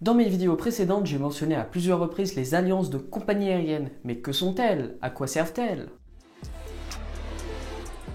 Dans mes vidéos précédentes, j'ai mentionné à plusieurs reprises les alliances de compagnies aériennes. Mais que sont-elles? À quoi servent-elles?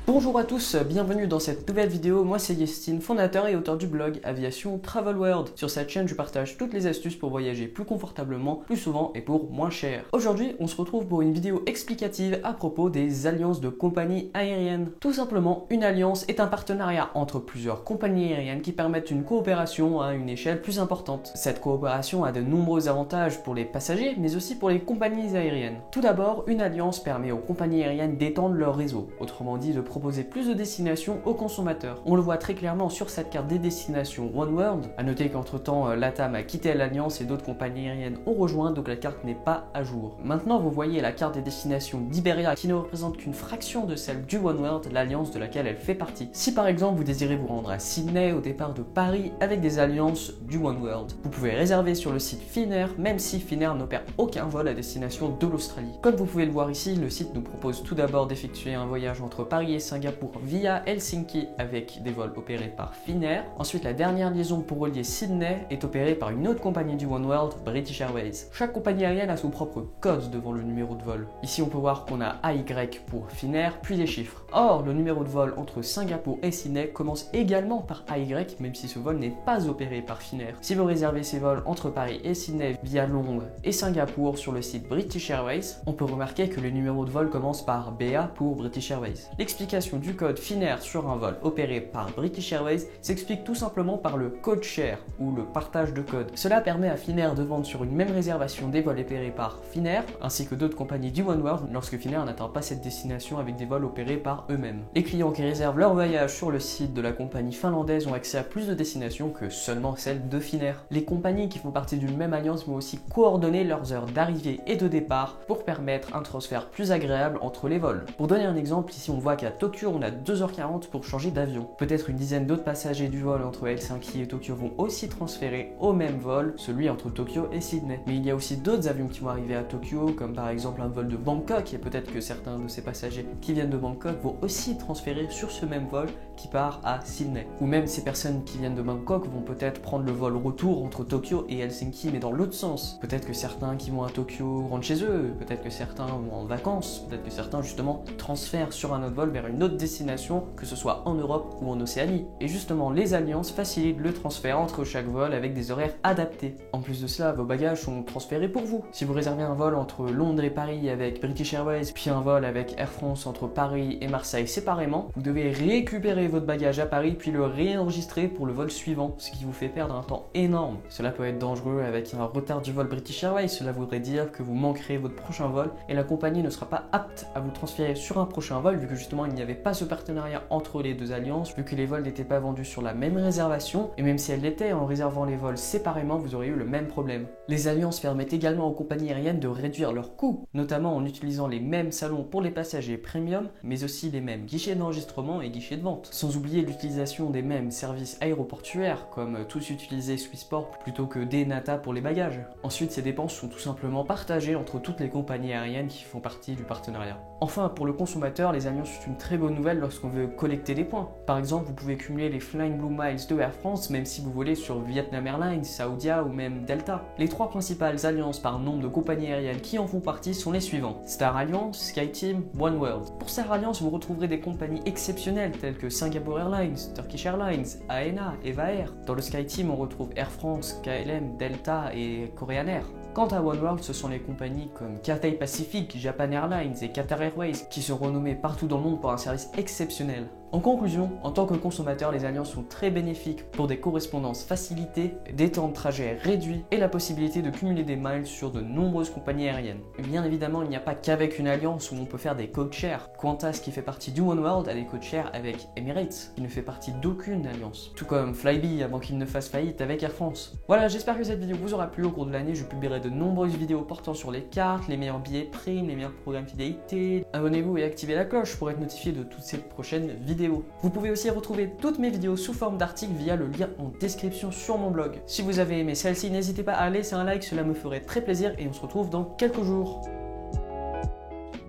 Bonjour à tous, bienvenue dans cette nouvelle vidéo. Moi c'est Yestine, fondateur et auteur du blog Aviation Travel World. Sur cette chaîne, je partage toutes les astuces pour voyager plus confortablement, plus souvent et pour moins cher. Aujourd'hui, on se retrouve pour une vidéo explicative à propos des alliances de compagnies aériennes. Tout simplement, une alliance est un partenariat entre plusieurs compagnies aériennes qui permettent une coopération à une échelle plus importante. Cette coopération a de nombreux avantages pour les passagers, mais aussi pour les compagnies aériennes. Tout d'abord, une alliance permet aux compagnies aériennes d'étendre leur réseau, autrement dit de proposer plus de destinations aux consommateurs. On le voit très clairement sur cette carte des destinations OneWorld. A noter qu'entre-temps, LATAM a quitté l'alliance et d'autres compagnies aériennes ont rejoint, donc la carte n'est pas à jour. Maintenant, vous voyez la carte des destinations d'Iberia qui ne représente qu'une fraction de celle du OneWorld, l'alliance de laquelle elle fait partie. Si par exemple vous désirez vous rendre à Sydney au départ de Paris avec des alliances du OneWorld, vous pouvez réserver sur le site Finnair, même si Finnair n'opère aucun vol à destination de l'Australie. Comme vous pouvez le voir ici, le site nous propose tout d'abord d'effectuer un voyage entre Paris et Singapour via Helsinki avec des vols opérés par Finnair. Ensuite, la dernière liaison pour relier Sydney est opérée par une autre compagnie du OneWorld, British Airways. Chaque compagnie aérienne a son propre code devant le numéro de vol. Ici, on peut voir qu'on a AY pour Finnair, puis les chiffres. Or, le numéro de vol entre Singapour et Sydney commence également par AY, même si ce vol n'est pas opéré par Finnair. Si vous réservez ces vols entre Paris et Sydney via Londres et Singapour sur le site British Airways, on peut remarquer que le numéro de vol commence par BA pour British Airways. L'explication du code Finnair sur un vol opéré par British Airways s'explique tout simplement par le code share ou le partage de code. Cela permet à Finnair de vendre sur une même réservation des vols opérés par Finnair ainsi que d'autres compagnies du OneWorld lorsque Finnair n'atteint pas cette destination avec des vols opérés par eux-mêmes. Les clients qui réservent leur voyage sur le site de la compagnie finlandaise ont accès à plus de destinations que seulement celles de Finnair. Les compagnies qui font partie d'une même alliance vont aussi coordonner leurs heures d'arrivée et de départ pour permettre un transfert plus agréable entre les vols. Pour donner un exemple, ici on voit qu'à Tokyo on a 2h40 pour changer d'avion. Peut-être une dizaine d'autres passagers du vol entre Helsinki et Tokyo vont aussi transférer au même vol, celui entre Tokyo et Sydney. Mais il y a aussi d'autres avions qui vont arriver à Tokyo, comme par exemple un vol de Bangkok, et peut-être que certains de ces passagers qui viennent de Bangkok vont aussi transférer sur ce même vol qui part à Sydney. Ou même ces personnes qui viennent de Bangkok vont peut-être prendre le vol retour entre Tokyo et Helsinki, mais dans l'autre sens. Peut-être que certains qui vont à Tokyo rentrent chez eux, peut-être que certains vont en vacances, peut-être que certains justement transfèrent sur un autre vol vers une autre destination, que ce soit en Europe ou en Océanie. Et justement, les alliances facilitent le transfert entre chaque vol avec des horaires adaptés. En plus de cela, vos bagages sont transférés pour vous. Si vous réservez un vol entre Londres et Paris avec British Airways, puis un vol avec Air France entre Paris et Marseille séparément, vous devez récupérer votre bagage à Paris puis le réenregistrer pour le vol suivant, ce qui vous fait perdre un temps énorme. Cela peut être dangereux avec un retard du vol British Airways. Cela voudrait dire que vous manquerez votre prochain vol et la compagnie ne sera pas apte à vous transférer sur un prochain vol vu que justement il n'y avait pas ce partenariat entre les deux alliances, vu que les vols n'étaient pas vendus sur la même réservation, et même si elle l'était, en réservant les vols séparément, vous auriez eu le même problème. Les alliances permettent également aux compagnies aériennes de réduire leurs coûts, notamment en utilisant les mêmes salons pour les passagers premium, mais aussi les mêmes guichets d'enregistrement et guichets de vente. Sans oublier l'utilisation des mêmes services aéroportuaires, comme tous utiliser Swissport plutôt que Denata pour les bagages. Ensuite, ces dépenses sont tout simplement partagées entre toutes les compagnies aériennes qui font partie du partenariat. Enfin, pour le consommateur, les alliances sont une très bonne nouvelle lorsqu'on veut collecter des points. Par exemple, vous pouvez cumuler les Flying Blue Miles de Air France même si vous volez sur Vietnam Airlines, Saudia ou même Delta. Les trois principales alliances par nombre de compagnies aériennes qui en font partie sont les suivants: Star Alliance, SkyTeam, OneWorld. Pour Star Alliance, vous retrouverez des compagnies exceptionnelles telles que Singapore Airlines, Turkish Airlines, ANA, Eva Air. Dans le SkyTeam, on retrouve Air France, KLM, Delta et Korean Air. Quant à OneWorld, ce sont les compagnies comme Cathay Pacific, Japan Airlines et Qatar Airways qui sont renommées partout dans le monde pour un service exceptionnel. En conclusion, en tant que consommateur, les alliances sont très bénéfiques pour des correspondances facilitées, des temps de trajet réduits et la possibilité de cumuler des miles sur de nombreuses compagnies aériennes. Bien évidemment, il n'y a pas qu'avec une alliance où on peut faire des code-shares. Qantas, qui fait partie du OneWorld, a des code-shares avec Emirates, qui ne fait partie d'aucune alliance. Tout comme Flybe avant qu'il ne fasse faillite avec Air France. Voilà, j'espère que cette vidéo vous aura plu. Au cours de l'année, je publierai de nombreuses vidéos portant sur les cartes, les meilleurs billets prime, les meilleurs programmes fidélité. Abonnez-vous et activez la cloche pour être notifié de toutes ces prochaines vidéos. Vous pouvez aussi retrouver toutes mes vidéos sous forme d'articles via le lien en description sur mon blog. Si vous avez aimé celle-ci, n'hésitez pas à laisser un like, cela me ferait très plaisir et on se retrouve dans quelques jours.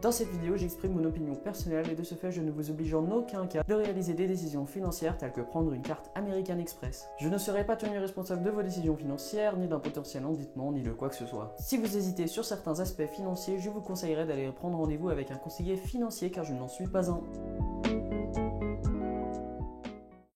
Dans cette vidéo, j'exprime mon opinion personnelle et de ce fait, je ne vous oblige en aucun cas de réaliser des décisions financières telles que prendre une carte American Express. Je ne serai pas tenu responsable de vos décisions financières, ni d'un potentiel endettement, ni de quoi que ce soit. Si vous hésitez sur certains aspects financiers, je vous conseillerais d'aller prendre rendez-vous avec un conseiller financier car je n'en suis pas un.